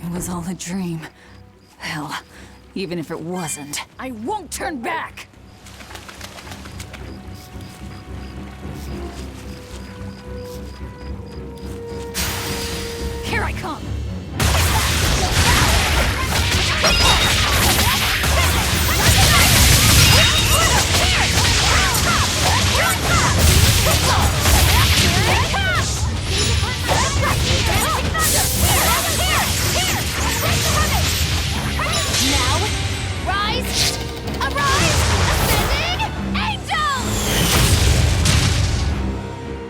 It was all a dream. Hell, even if it wasn't, I won't turn back! Here I come!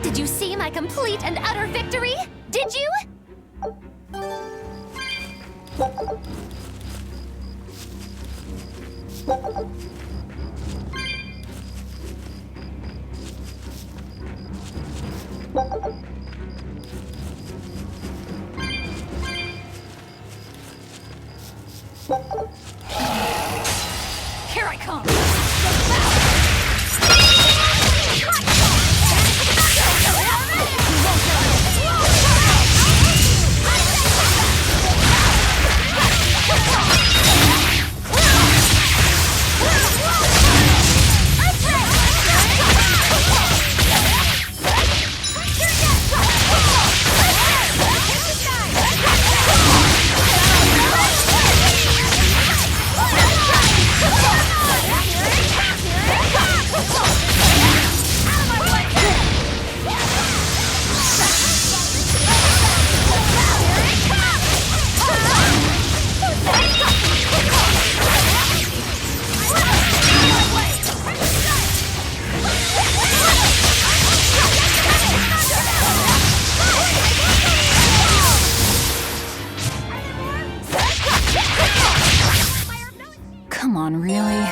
Did you see my complete and utter victory? Did you? Here I come! Come on, really?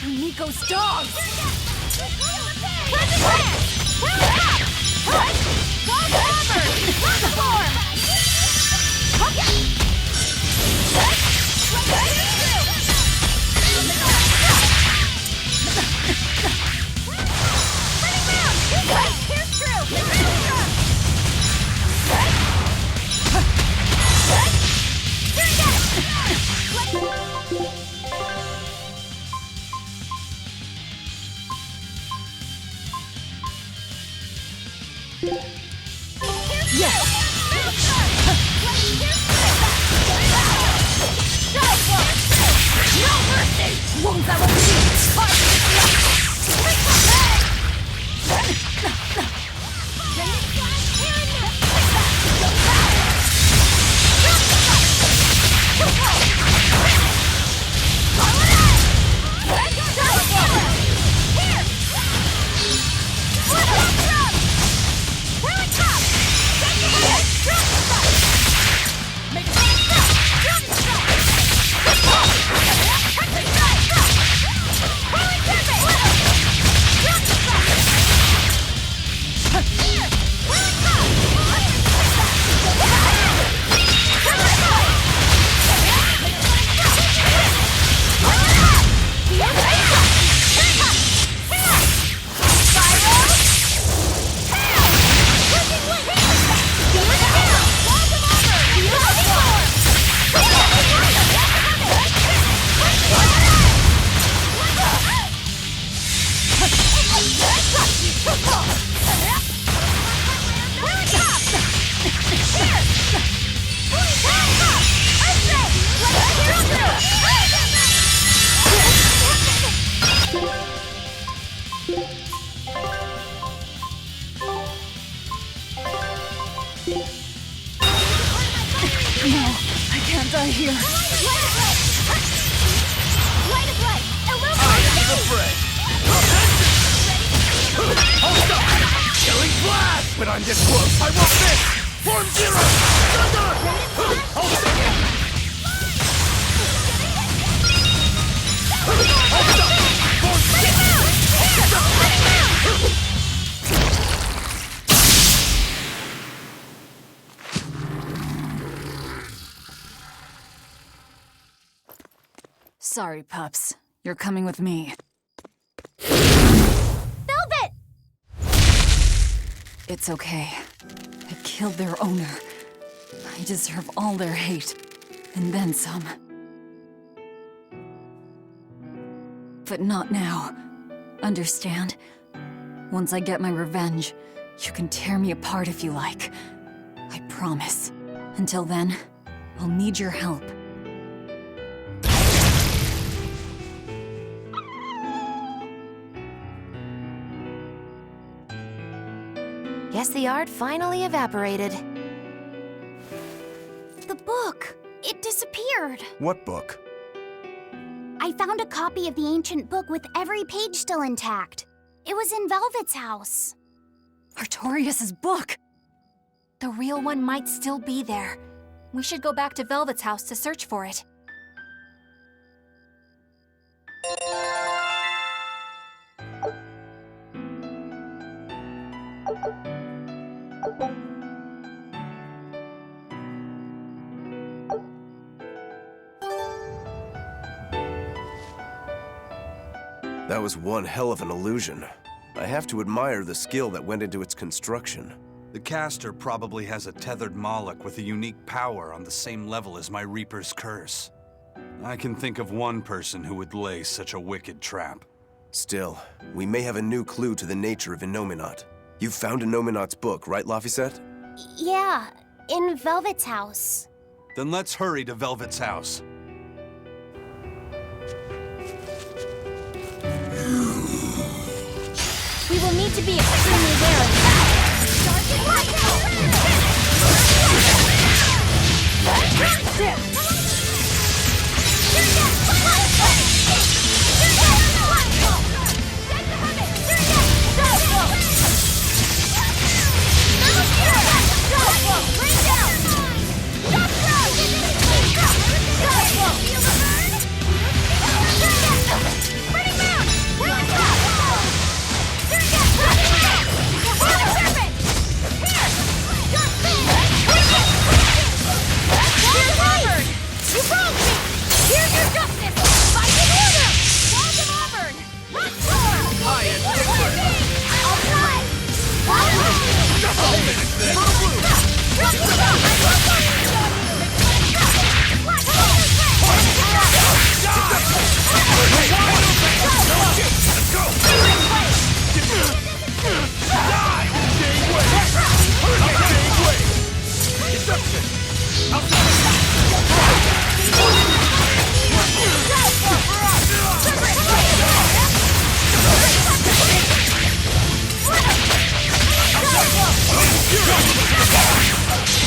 Nico's dogs! When I'm this close, I won't miss! Form zero! Thunder! Hold up! Hold up! Form Sorry, pups. You're coming with me. Velvet! It's okay. I killed their owner. I deserve all their hate. And then some. But not now. Understand? Once I get my revenge, you can tear me apart if you like. I promise. Until then, I'll need your help. Guess the art finally evaporated. The book! It disappeared! What book? I found a copy of the ancient book with every page still intact. It was in Velvet's house. Artorias' book! The real one might still be there. We should go back to Velvet's house to search for it. That was one hell of an illusion. I have to admire the skill that went into its construction. The caster probably has a tethered Moloch with a unique power on the same level as my Reaper's curse. I can think of one person who would lay such a wicked trap. Still, we may have a new clue to the nature of Innominat. You found Innominat's book, right, Laphicet? Yeah, in Velvet's house. Then let's hurry to Velvet's house. We will need to be extremely wary.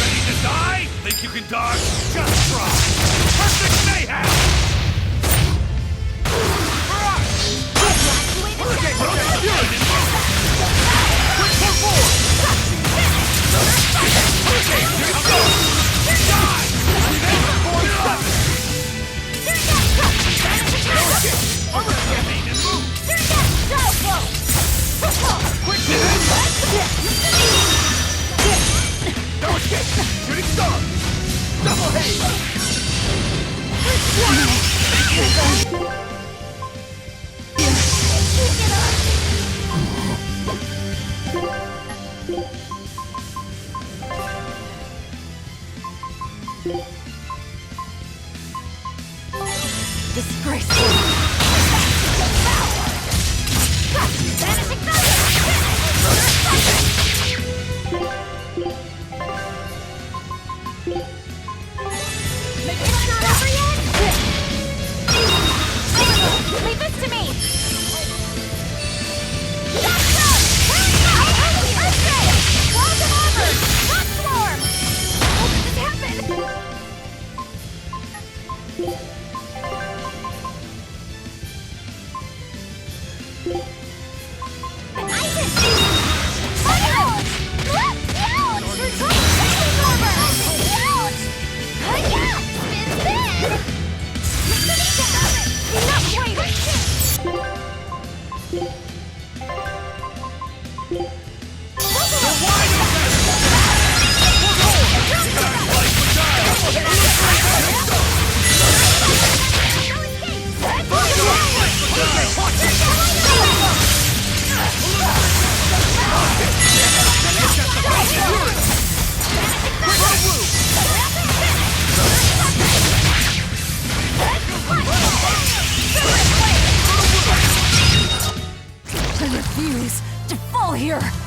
Ready to die? Think you can dodge? Just try! Perfect mayhem! No escape! Shooting star! Double haze! Disgraceful! Leave this to me! here!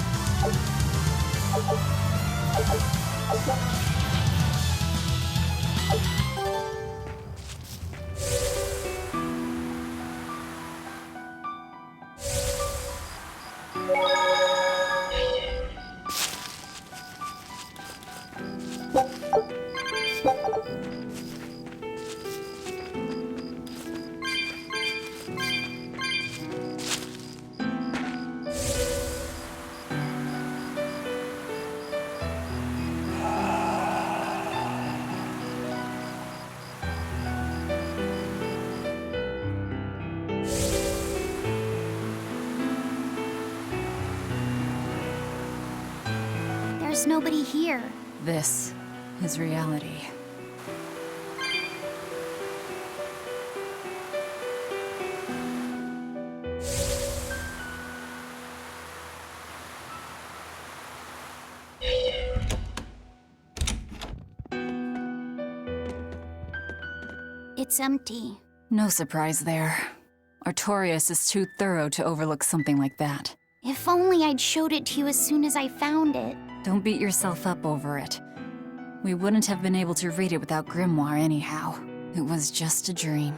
There's nobody here. This is reality. It's empty. No surprise there. Artorias is too thorough to overlook something like that. If only I'd showed it to you as soon as I found it. Don't beat yourself up over it. We wouldn't have been able to read it without Grimoire anyhow. It was just a dream.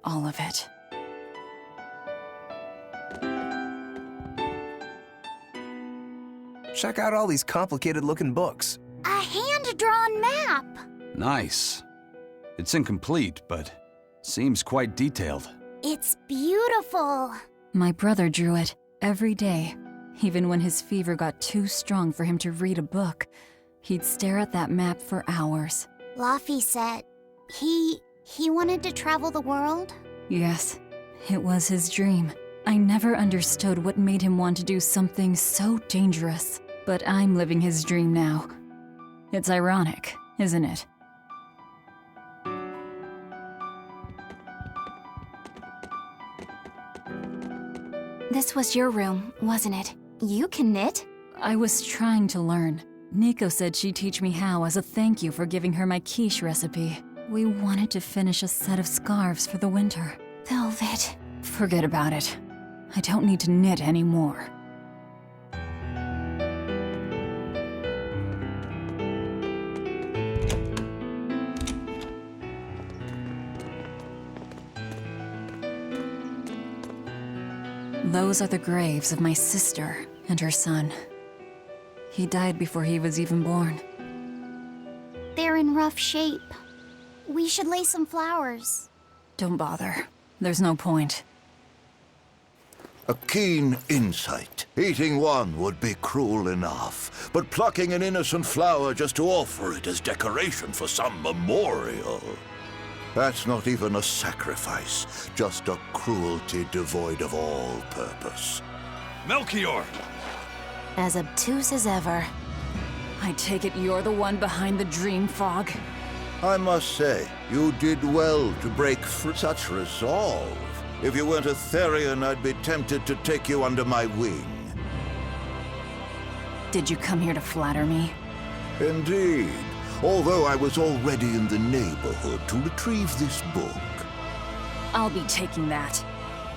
All of it. Check out all these complicated-looking books. A hand-drawn map! Nice. It's incomplete, but seems quite detailed. It's beautiful. My brother drew it every day. Even when his fever got too strong for him to read a book, he'd stare at that map for hours. Laffy said he wanted to travel the world. Yes, it was his dream. I never understood what made him want to do something so dangerous. But I'm living his dream now. It's ironic, isn't it? This was your room, wasn't it? You can knit? I was trying to learn. Nico said she'd teach me how as a thank you for giving her my quiche recipe. We wanted to finish a set of scarves for the winter. Velvet. Forget about it. I don't need to knit anymore. Those are the graves of my sister and her son. He died before he was even born. They're in rough shape. We should lay some flowers. Don't bother. There's no point. A keen insight. Eating one would be cruel enough, but plucking an innocent flower just to offer it as decoration for some memorial. That's not even a sacrifice, just a cruelty devoid of all purpose. Melchior! As obtuse as ever. I take it you're the one behind the dream fog? I must say, you did well to break such resolve. If you weren't a Therian, I'd be tempted to take you under my wing. Did you come here to flatter me? Indeed. Although I was already in the neighborhood to retrieve this book. I'll be taking that.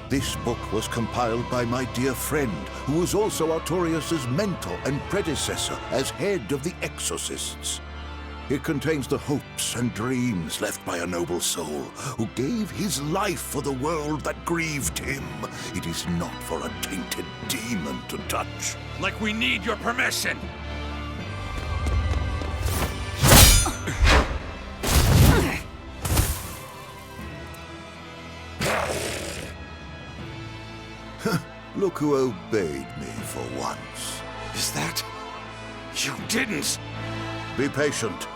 This book was compiled by my dear friend, who was also Artorias' mentor and predecessor as head of the Exorcists. It contains the hopes and dreams left by a noble soul who gave his life for the world that grieved him. It is not for a tainted demon to touch. Like we need your permission! Look who obeyed me for once. Is that... You didn't! Be patient.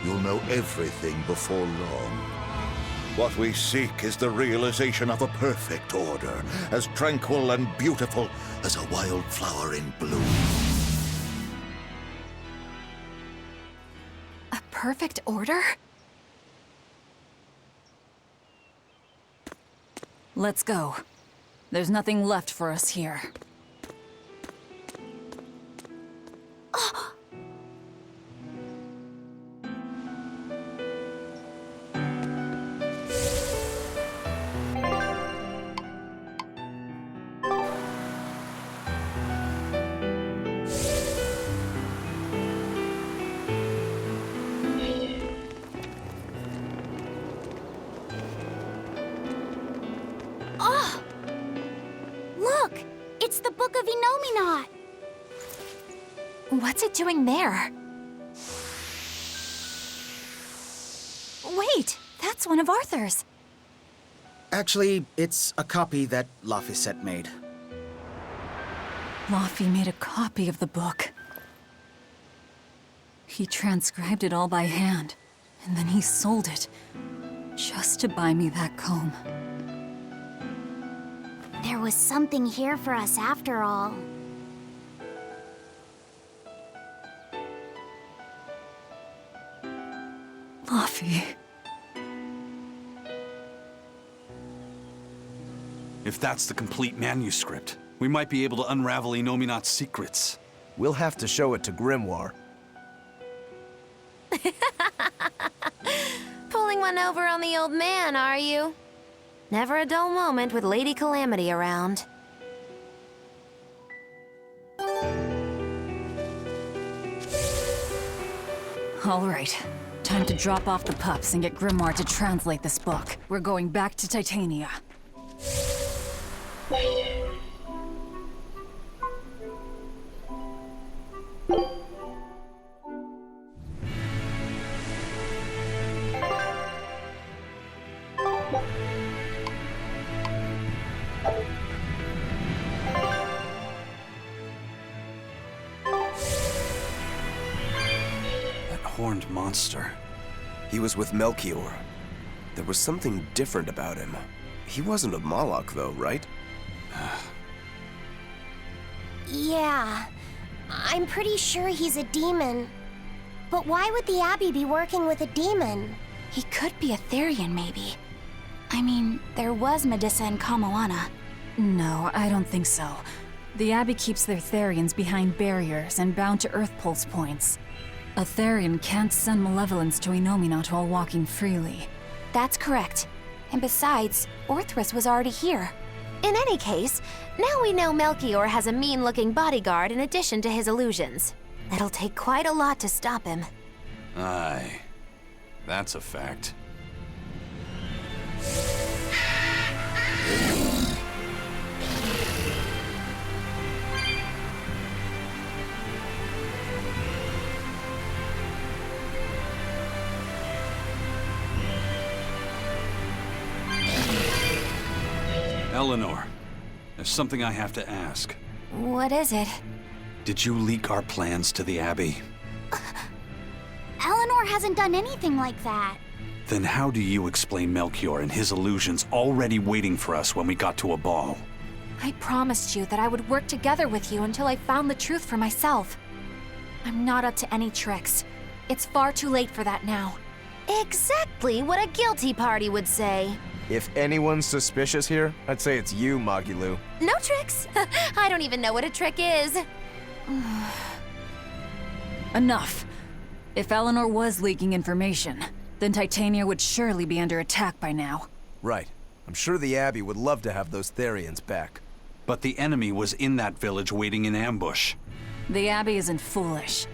You'll know everything before long. What we seek is the realization of a perfect order, as tranquil and beautiful as a wildflower in bloom. A perfect order? Let's go. There's nothing left for us here. It's the Book of Enominat! What's it doing there? Wait, that's one of Arthur's. Actually, it's a copy that Laphicet made. Laffy made a copy of the book. He transcribed it all by hand, and then he sold it, just to buy me that comb. There was something here for us after all. Laffy. If that's the complete manuscript, we might be able to unravel Enominat's secrets. We'll have to show it to Grimoire. Pulling one over on the old man, are you? Never a dull moment with Lady Calamity around. All right. Time to drop off the pups and get Grimoire to translate this book. We're going back to Titania. Horned monster. He was with Melchior. There was something different about him. He wasn't a Moloch, though, right? Yeah, I'm pretty sure he's a demon. But why would the Abbey be working with a demon? He could be a Therian, maybe. I mean, there was Medusa and Kamoana. No, I don't think so. The Abbey keeps their Therians behind barriers and bound to Earth Pulse points. A Therian can't send malevolence to Enominat while walking freely. That's correct. And besides, Orthrus was already here. In any case, now we know Melchior has a mean-looking bodyguard in addition to his illusions. It'll take quite a lot to stop him. Aye. That's a fact. Eleanor, there's something I have to ask. What is it? Did you leak our plans to the Abbey? Eleanor hasn't done anything like that. Then how do you explain Melchior and his illusions already waiting for us when we got to a ball? I promised you that I would work together with you until I found the truth for myself. I'm not up to any tricks. It's far too late for that now. Exactly what a guilty party would say. If anyone's suspicious here, I'd say it's you, Magilu. No tricks? I don't even know what a trick is. Enough. If Eleanor was leaking information, then Titania would surely be under attack by now. Right. I'm sure the Abbey would love to have those Therians back. But the enemy was in that village waiting in ambush. The Abbey isn't foolish.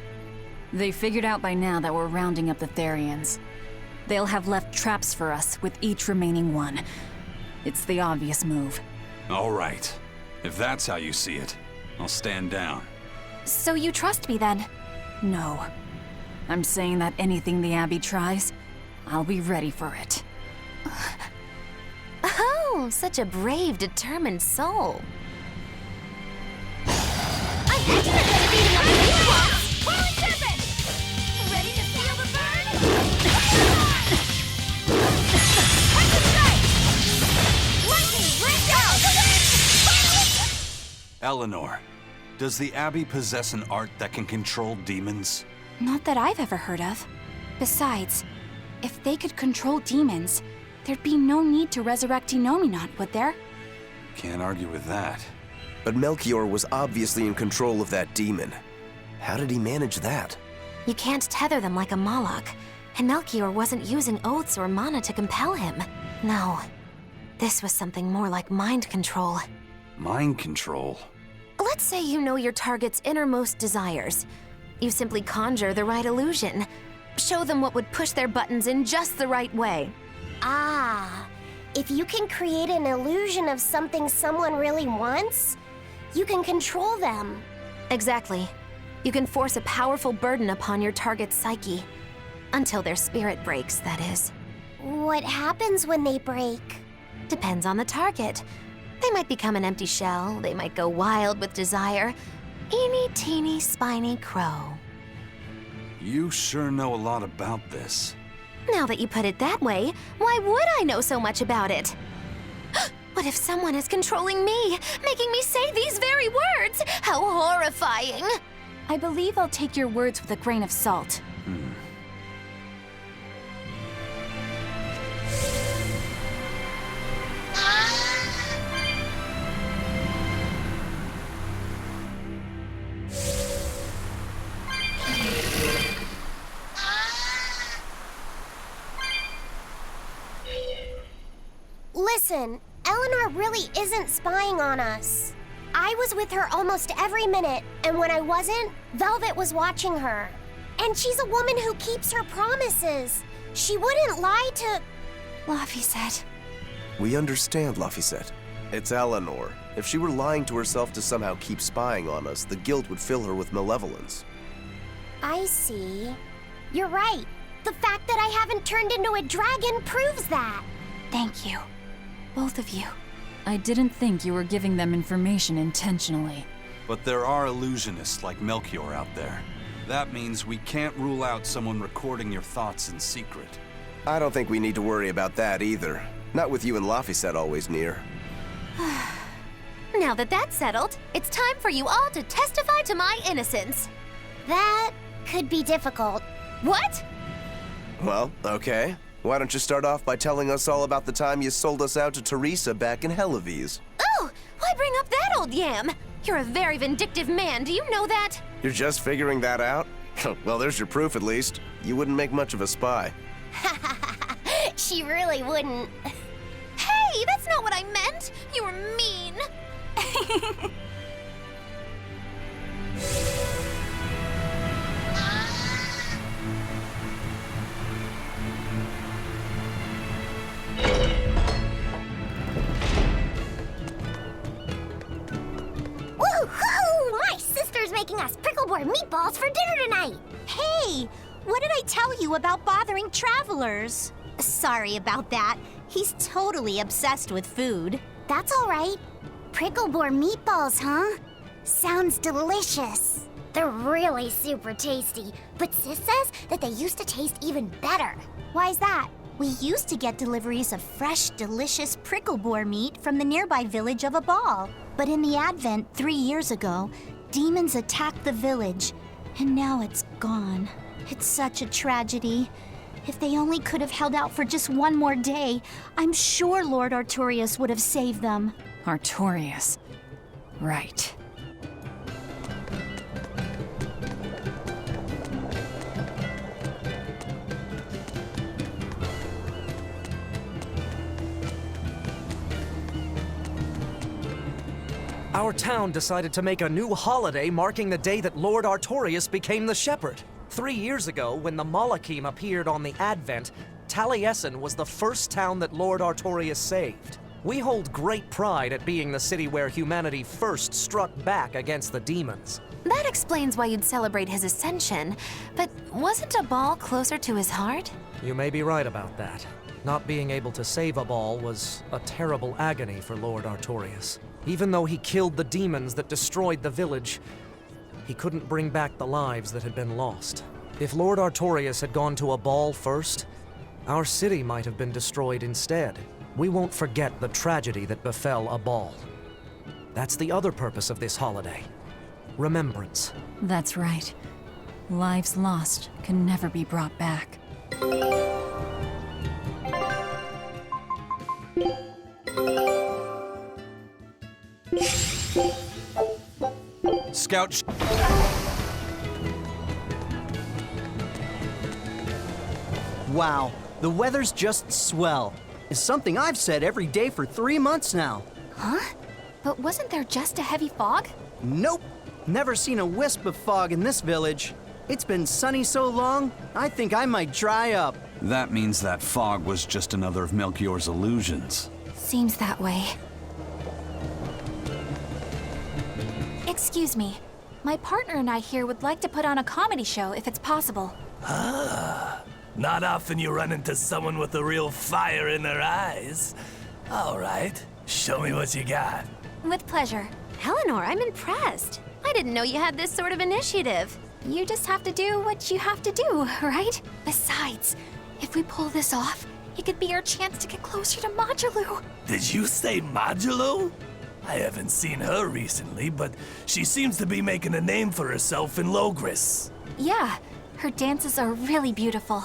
They figured out by now that we're rounding up the Therians. They'll have left traps for us with each remaining one. It's the obvious move. All right. If that's how you see it, I'll stand down. So you trust me then? No. I'm saying that anything the Abbey tries, I'll be ready for it. Oh, such a brave, determined soul. I'm intimately beating up the meatballs! Holy serpent! Ready to feel the burn? Lightning strike! Lightning, bring down the wind! Eleanor, does the Abbey possess an art that can control demons? Not that I've ever heard of. Besides, if they could control demons, there'd be no need to resurrect Enominat, would there? Can't argue with that. But Melchior was obviously in control of that demon. How did he manage that? You can't tether them like a Moloch, and Melchior wasn't using oaths or mana to compel him. No, this was something more like mind control. Mind control? Let's say you know your target's innermost desires. You simply conjure the right illusion. Show them what would push their buttons in just the right way. Ah, if you can create an illusion of something someone really wants, you can control them. Exactly. You can force a powerful burden upon your target's psyche. Until their spirit breaks, that is. What happens when they break? Depends on the target. They might become an empty shell, they might go wild with desire. Eeny teeny spiny crow. You sure know a lot about this. Now that you put it that way, why would I know so much about it? What if someone is controlling me, making me say these very words? How horrifying! I believe I'll take your words with a grain of salt. Listen, Eleanor really isn't spying on us. I was with her almost every minute, and when I wasn't, Velvet was watching her. And she's a woman who keeps her promises. She wouldn't lie to... Laphicet. We understand, Laphicet. It's Eleanor. If she were lying to herself to somehow keep spying on us, the guilt would fill her with malevolence. I see. You're right. The fact that I haven't turned into a dragon proves that. Thank you. Both of you. I didn't think you were giving them information intentionally. But there are illusionists like Melchior out there. That means we can't rule out someone recording your thoughts in secret. I don't think we need to worry about that either. Not with you and Laphicet always near. Now that that's settled, it's time for you all to testify to my innocence. That could be difficult. What? Well, okay. Why don't you start off by telling us all about the time you sold us out to Teresa back in Helives? Oh, why bring up that old yam? You're a very vindictive man, do you know that? You're just figuring that out? Well, there's your proof at least. You wouldn't make much of a spy. She really wouldn't. Hey, that's not what I meant! You were mean! Woohoo! My sister's making us pickleboard meatballs for dinner tonight. Hey, what did I tell you about bothering travelers? Sorry about that. He's totally obsessed with food. That's all right. Prickleboard meatballs, huh? Sounds delicious. They're really super tasty, but Sis says that they used to taste even better. Why's that? We used to get deliveries of fresh, delicious prickleboar meat from the nearby village of Abal. But in the Advent 3 years ago, demons attacked the village, and now it's gone. It's such a tragedy. If they only could have held out for just one more day, I'm sure Lord Artorius would have saved them. Artorius. Right. Our town decided to make a new holiday marking the day that Lord Artorius became the Shepherd. 3 years ago, when the Malachim appeared on the Advent, Taliesin was the first town that Lord Artorius saved. We hold great pride at being the city where humanity first struck back against the demons. That explains why you'd celebrate his ascension, but wasn't Abal closer to his heart? You may be right about that. Not being able to save Abal was a terrible agony for Lord Artorius. Even though he killed the demons that destroyed the village, he couldn't bring back the lives that had been lost. If Lord Artorius had gone to Abal first, our city might have been destroyed instead. We won't forget the tragedy that befell Abal. That's the other purpose of this holiday. Remembrance. That's right. Lives lost can never be brought back. Scout. Wow, the weather's just swell. It's something I've said every day for 3 months now. Huh? But wasn't there just a heavy fog? Nope, never seen a wisp of fog in this village. It's been sunny so long, I think I might dry up. That means that fog was just another of Melchior's illusions. Seems that way. Excuse me. My partner and I here would like to put on a comedy show if it's possible. Ah, not often you run into someone with a real fire in their eyes. All right, show me what you got. With pleasure. Eleanor, I'm impressed. I didn't know you had this sort of initiative. You just have to do what you have to do, right? Besides, if we pull this off, it could be our chance to get closer to Majulu. Did you say Majulu? I haven't seen her recently, but she seems to be making a name for herself in Logris. Yeah, her dances are really beautiful.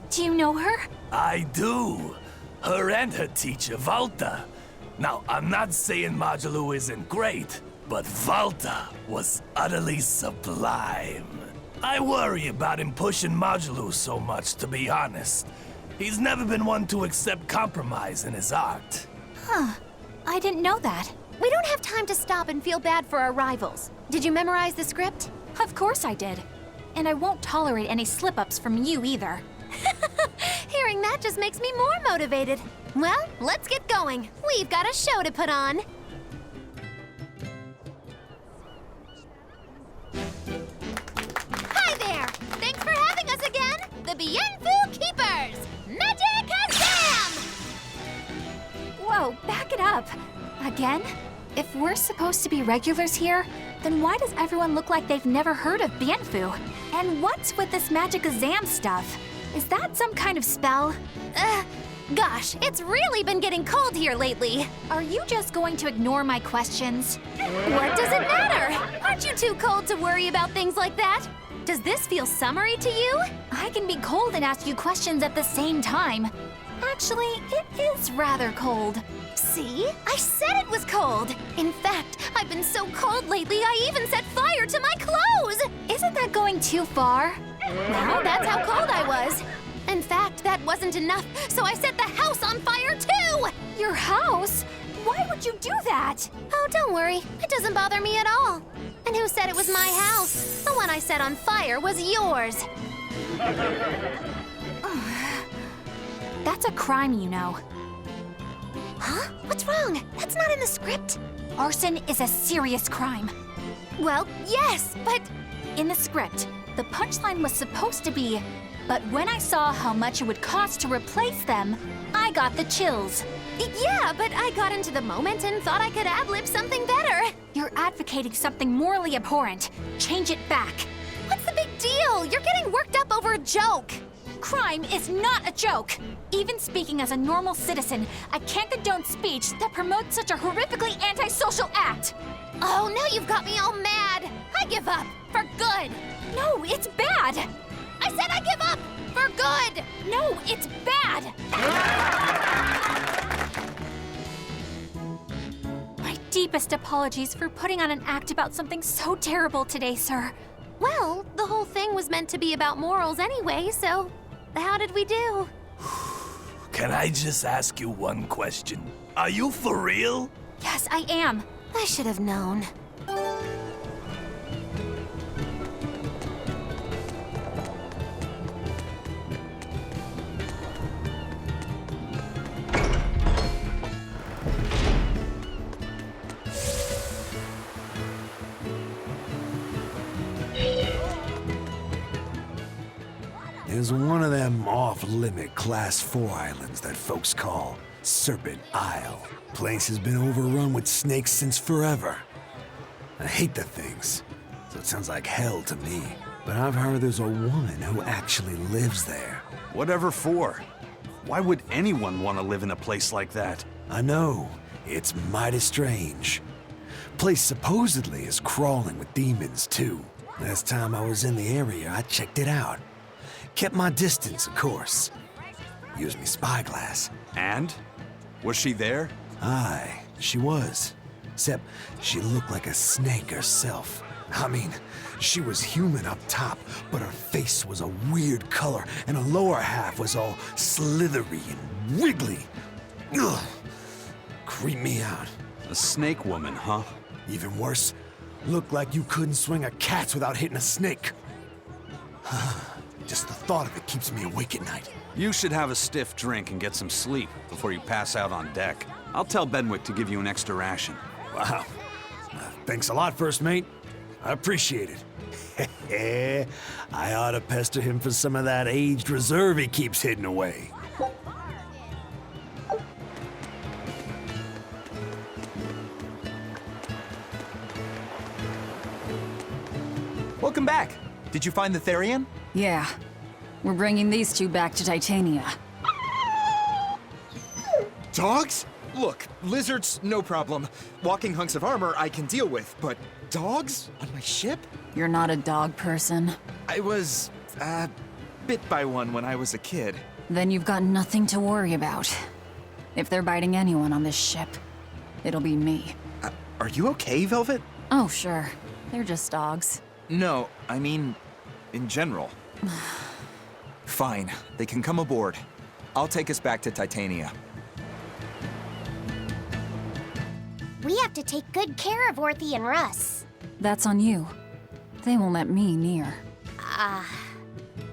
Do you know her? I do. Her and her teacher, Valta. Now, I'm not saying Majulu isn't great, but Valta was utterly sublime. I worry about him pushing Majulu so much, to be honest. He's never been one to accept compromise in his art. Huh. I didn't know that. We don't have time to stop and feel bad for our rivals. Did you memorize the script? Of course I did. And I won't tolerate any slip-ups from you either. Hearing that just makes me more motivated. Well, let's get going. We've got a show to put on. Hi there! Thanks for having us again! The Bienfu Keepers! Magic Hazam! Whoa, back it up. Again? If we're supposed to be regulars here, then why does everyone look like they've never heard of Bienfu? And what's with this Magic Azam stuff? Is that some kind of spell? Gosh, it's really been getting cold here lately. Are you just going to ignore my questions? What does it matter? Aren't you too cold to worry about things like that? Does this feel summery to you? I can be cold and ask you questions at the same time. Actually, it is rather cold. See? I said it was cold. In fact, I've been so cold lately, I even set fire to my clothes. Isn't that going too far? Well, that's how cold I was. In fact, that wasn't enough, so I set the house on fire too! Your house? Why would you do that? Oh, don't worry. It doesn't bother me at all. And who said it was my house? The one I set on fire was yours. That's a crime, you know. Huh? What's wrong? That's not in the script. Arson is a serious crime. Well, yes, but... In the script, the punchline was supposed to be, but when I saw how much it would cost to replace them, I got the chills. Yeah, but I got into the moment and thought I could ad-lib something better. You're advocating something morally abhorrent. Change it back. What's the big deal? You're getting worked up over a joke. Crime is not a joke. Even speaking as a normal citizen, I can't condone speech that promotes such a horrifically antisocial act. Oh, now you've got me all mad. I give up. For good. No, it's bad. I said I give up. For good. No, it's bad. My deepest apologies for putting on an act about something so terrible today, sir. Well, the whole thing was meant to be about morals anyway, so how did we do? Can I just ask you one question? Are you for real? Yes, I am. I should have known. There's one of them off-limit Class 4 islands that folks call Serpent Isle. Place has been overrun with snakes since forever. I hate the things, so it sounds like hell to me. But I've heard there's a woman who actually lives there. Whatever for? Why would anyone want to live in a place like that? I know, it's mighty strange. Place supposedly is crawling with demons, too. Last time I was in the area, I checked it out. Kept my distance, of course. Used me spyglass. And? Was she there? Aye, she was. Except she looked like a snake herself. I mean, she was human up top, but her face was a weird color, and her lower half was all slithery and wiggly. Ugh. Creeped me out. A snake woman, huh? Even worse, looked like you couldn't swing a cat without hitting a snake. Just the thought of it keeps me awake at night. You should have a stiff drink and get some sleep before you pass out on deck. I'll tell Benwick to give you an extra ration. Wow. Thanks a lot, First Mate. I appreciate it. I ought to pester him for some of that aged reserve he keeps hidden away. Welcome back. Did you find the Therian? Yeah. We're bringing these two back to Titania. Dogs? Look, lizards, no problem. Walking hunks of armor I can deal with, but dogs? On my ship? You're not a dog person. I was, bit by one when I was a kid. Then you've got nothing to worry about. If they're biting anyone on this ship, it'll be me. Are you okay, Velvet? Oh, sure. They're just dogs. No, I mean, in general. Fine, they can come aboard. I'll take us back to Titania. We have to take good care of Orthy and Russ. That's on you. They won't let me near.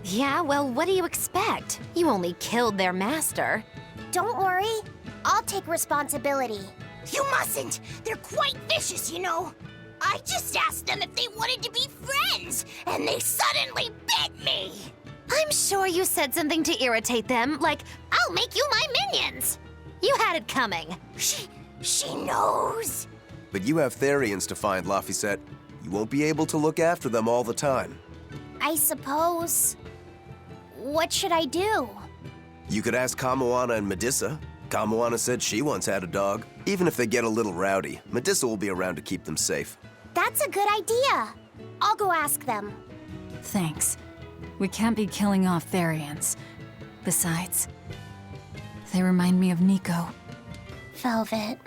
Yeah, well, what do you expect? You only killed their master. Don't worry. I'll take responsibility. You mustn't. They're quite vicious, you know. I just asked them if they wanted to be friends, and they suddenly bit me. I'm sure you said something to irritate them, like, I'll make you my minions. You had it coming. She knows. But you have Therians to find, Laphicet. You won't be able to look after them all the time. I suppose. What should I do? You could ask Kamoana and Medissa. Kamoana said she once had a dog. Even if they get a little rowdy, Medissa will be around to keep them safe. That's a good idea. I'll go ask them. Thanks. We can't be killing off Therians. Besides, they remind me of Nico. Velvet.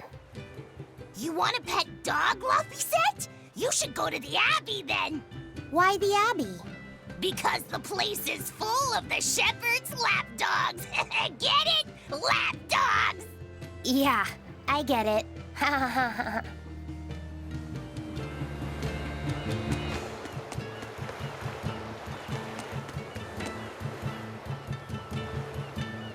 You want a pet dog, Laphicet? You should go to the Abbey then. Why the Abbey? Because the place is full of the shepherd's lapdogs. Get it? Lapdogs! Yeah, I get it.